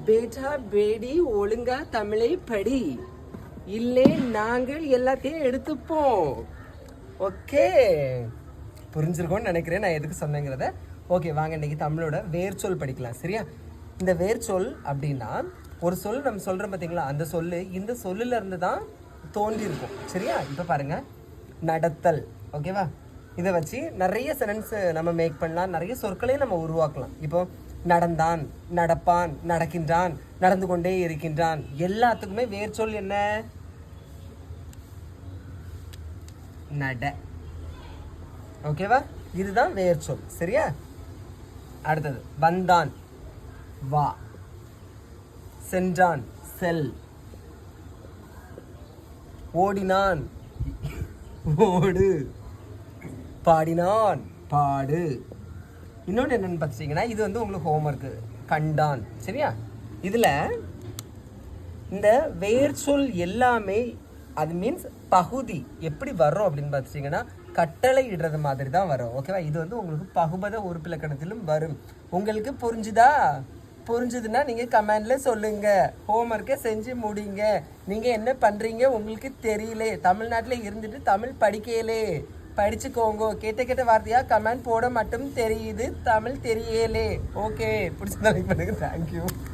பேட்டா பேடி ஒழுங்கா தமிழை படி, இல்லை நாங்கள் எல்லாத்தையும் எடுத்துப்போம். ஓகே, புரிஞ்சிருக்கோன்னு நினைக்கிறேன் நான் எதுக்கு சொன்னேங்கிறத. ஓகே, வாங்க இன்னைக்கு தமிழோட வேர்ச்சொல் படிக்கலாம். சரியா? இந்த வேர்ச்சொல் அப்படின்னா ஒரு சொல் நம்ம சொல்கிறோம் பார்த்தீங்களா, அந்த சொல்லு இந்த சொல்லுல இருந்து தான் தோன்றி இருக்கும். சரியா? இப்போ பாருங்க, நடத்தல். ஓகேவா? இதை வச்சு நிறைய சென்டென்ஸ் நம்ம மேக் பண்ணலாம், நிறைய சொற்களையும் நம்ம உருவாக்கலாம். இப்போ நடந்தான், நடப்பான், நடக்கின்றான், நடந்து கொண்டே இருக்கின்றான், எல்லாத்துக்குமே வேர்ச்சொல் என்ன? நட. ஓகேவா? இதுதான் வேர்ச்சொல். சரியா? அடுத்தது வந்தான், வா. சென்றான், செல். ஓடினான், ஓடு. பாடினான், பாடு. இன்னொன்று என்னென்னு பார்த்துட்டிங்கன்னா, இது வந்து உங்களுக்கு ஹோம்ஒர்க்கு. கண்டான். சரியா? இதில் இந்த வேர்ச்சொல் எல்லாமே அது மீன்ஸ் பகுதி எப்படி வரும் அப்படின்னு பார்த்துட்டிங்கன்னா, கட்டளை இடுறது மாதிரி தான் வரும். ஓகேவா? இது வந்து உங்களுக்கு பகுபத உறுப்பிலக்கணத்திலும் வரும். உங்களுக்கு புரிஞ்சுதா? புரிஞ்சுதுன்னா நீங்கள் கமெண்டில் சொல்லுங்கள். ஹோம்ஒர்க்கை செஞ்சு முடிங்க. நீங்கள் என்ன பண்ணுறீங்க உங்களுக்கு தெரியலே, தமிழ்நாட்டில் இருந்துட்டு தமிழ் படிக்கலே, படிச்சுக்கோங்க. கேட்ட வார்த்தையாக கமெண்ட் போட மட்டும் தெரியுது, தமிழ் தெரியலே. ஓகே, பிடிச்சதா லைக் பண்ணுங்க. தேங்க்யூ.